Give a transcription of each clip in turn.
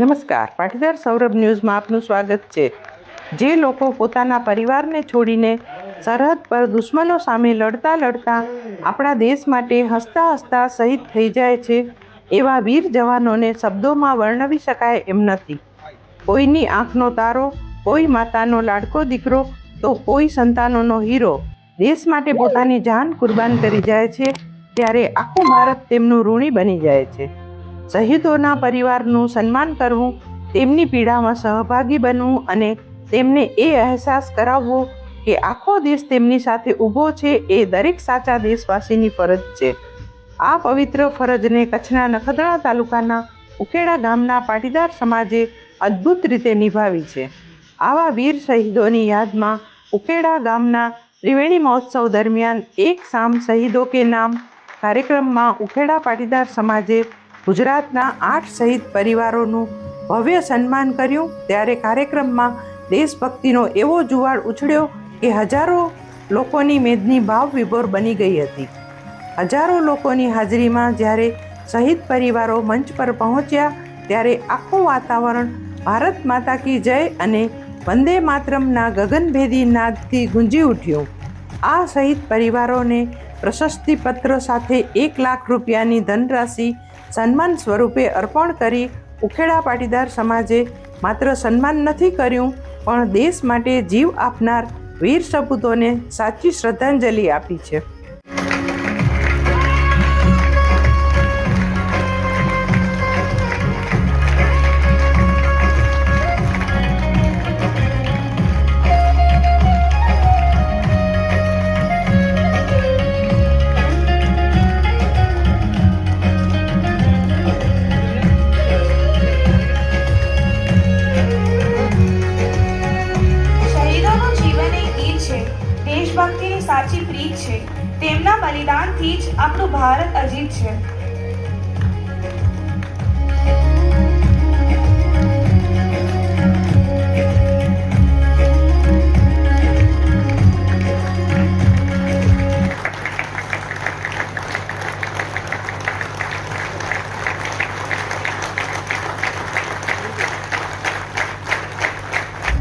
નમસ્કાર, પાટીદાર સૌરભ ન્યૂઝમાં આપનું સ્વાગત છે. જે લોકો પોતાના પરિવારને છોડીને સરહદ પર દુશ્મનો સામે લડતા લડતા આપણા દેશ માટે હસતા હસતા શહીદ થઈ જાય છે, એવા વીર જવાનોને શબ્દોમાં વર્ણવી શકાય એમ નથી. કોઈની આંખનો તારો, કોઈ માતાનો લાડકો દીકરો, તો કોઈ સંતાનોનો હીરો દેશ માટે પોતાની જાન કુરબાન કરી જાય છે, ત્યારે આખું ભારત તેમનું ઋણી બની જાય છે. શહીદોના પરિવારનું સન્માન કરવું, તેમની પીડામાં સહભાગી બનવું અને તેમને એ અહેસાસ કરાવવો કે આખો દેશ તેમની સાથે ઊભો છે, એ દરેક સાચા દેશવાસીની ફરજ છે. આ પવિત્ર ફરજને કચ્છના નખત્રાણા તાલુકાના ઉખેડા ગામના પાટીદાર સમાજે અદ્ભુત રીતે નિભાવી છે. આવા વીર શહીદોની યાદમાં ઉખેડા ગામના ત્રિવેણી મહોત્સવ દરમિયાન એક શામ શહીદો કે નામ કાર્યક્રમમાં ઉખેડા પાટીદાર સમાજે ગુજરાતના 8 શહીદ પરિવારોનું ભવ્ય સન્માન કર્યું. ત્યારે કાર્યક્રમમાં દેશભક્તિનો એવો જુવાળ ઉછળ્યો કે હજારો લોકોની મેદની ભાવ વિભોર બની ગઈ હતી. હજારો લોકોની હાજરીમાં જ્યારે શહીદ પરિવારો મંચ પર પહોંચ્યા, ત્યારે આખું વાતાવરણ ભારત માતા કી જય અને વંદે માતરમના ગગનભેદી નાદથી ગુંજી ઉઠ્યું. આ શહીદ પરિવારોને પ્રશસ્તિપત્ર સાથે 1 લાખ રૂપિયાની ધનરાશિ સન્માન સ્વરૂપે અર્પણ કરી ઉખેડા પાટીદાર સમાજે માત્ર સન્માન નથી કર્યું, પણ દેશ માટે જીવ આપનાર વીર સપૂતોને સાચી શ્રદ્ધાંજલિ આપી છે. દેશભક્તિની સાચી પ્રીત છે. તેમના બલિદાનથી જ આપણું ભારત અજીત છે.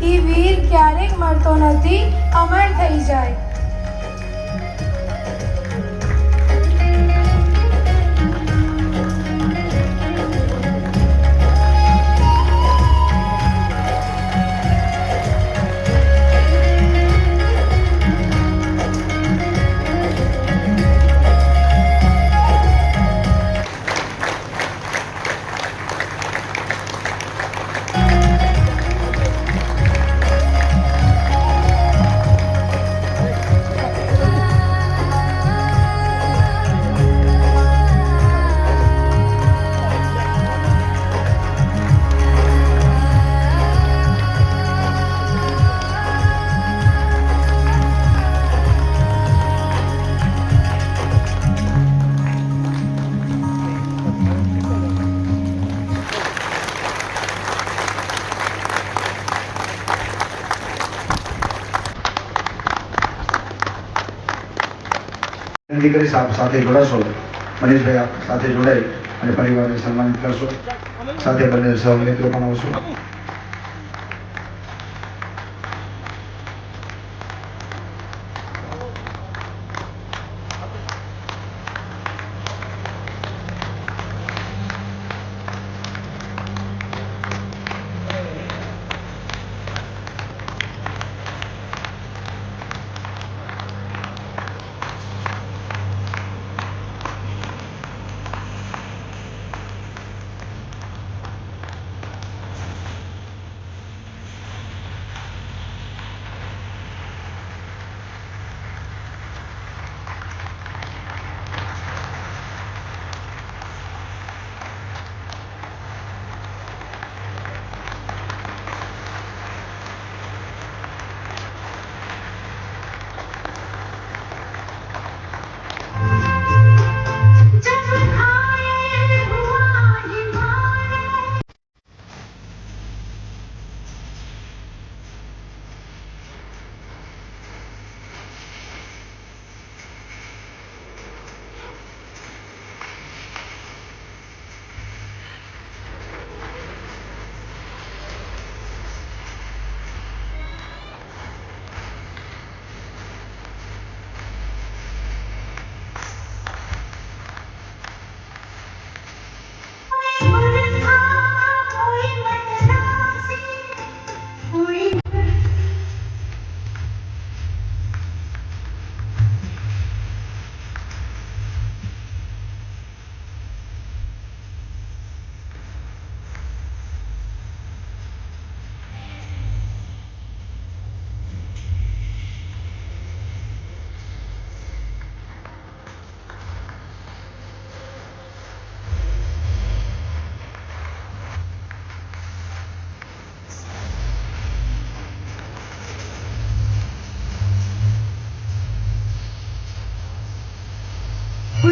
એ વીર ક્યારેક મરતો નથી, અમર થઈ જાય. દીકરી સાથે જોડાશો. મનીષભાઈ આપ સાથે જોડાઈ અને પરિવારને સન્માનિત કરશો. સાથે બંને સહમિત્રો પણ આવશો.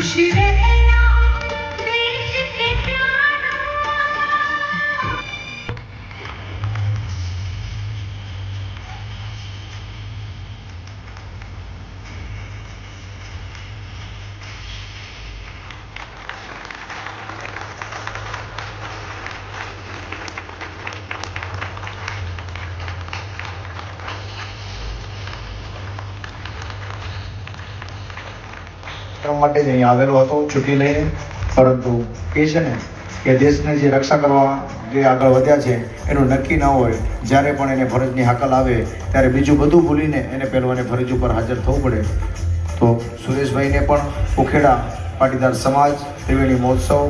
खुश रहना देश के प्यारों। કરવા માટે જ અહીંયા આવેલો હતો છૂટી લઈને, પરંતુ એ છે ને કે દેશને જે રક્ષા કરવા જે આગળ વધ્યા છે એનું નક્કી ન હોય, જ્યારે પણ એને ફરજની હાકલ આવે ત્યારે બીજું બધું ભૂલીને એને પહેલું એને ફરજ ઉપર હાજર થવું પડે. તો સુરેશભાઈને પણ ઉખેડા પાટીદાર સમાજ, ત્રિવેણી મહોત્સવ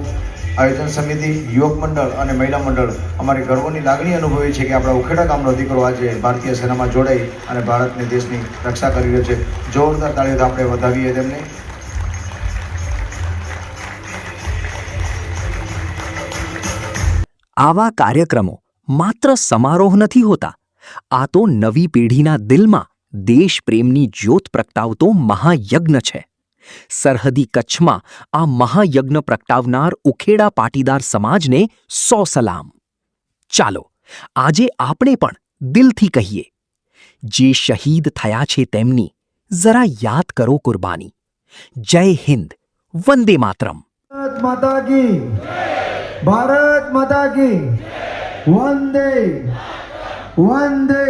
આયોજન સમિતિ, યુવક મંડળ અને મહિલા મંડળ અમારી ગર્વની લાગણી અનુભવી છે કે આપણા ઉખેડા ગામનો દીકરો આજે ભારતીય સેનામાં જોડાઈ અને ભારતને દેશની રક્ષા કરી રહ્યો છે. જોરદાર તાળીઓથી આપણે વધાવીએ તેમને. આવા કાર્યક્રમો માત્ર સમારોહ નથી હોતા, આ તો નવી પેઢીના દિલમાં દેશપ્રેમની જ્યોત પ્રગટાવતો મહાયજ્ઞ છે. સરહદી કચ્છમાં આ મહાયજ્ઞ પ્રગટાવનાર ઉખેડા પાટીદાર સમાજને 100 સલામ. ચાલો આજે આપણે પણ દિલથી કહીએ, જે શહીદ થયા છે તેમની જરા યાદ કરો કુરબાની. જય હિન્દ, વંદે માતરમ. भारत माता की, भारत माता की, वंदे वंदे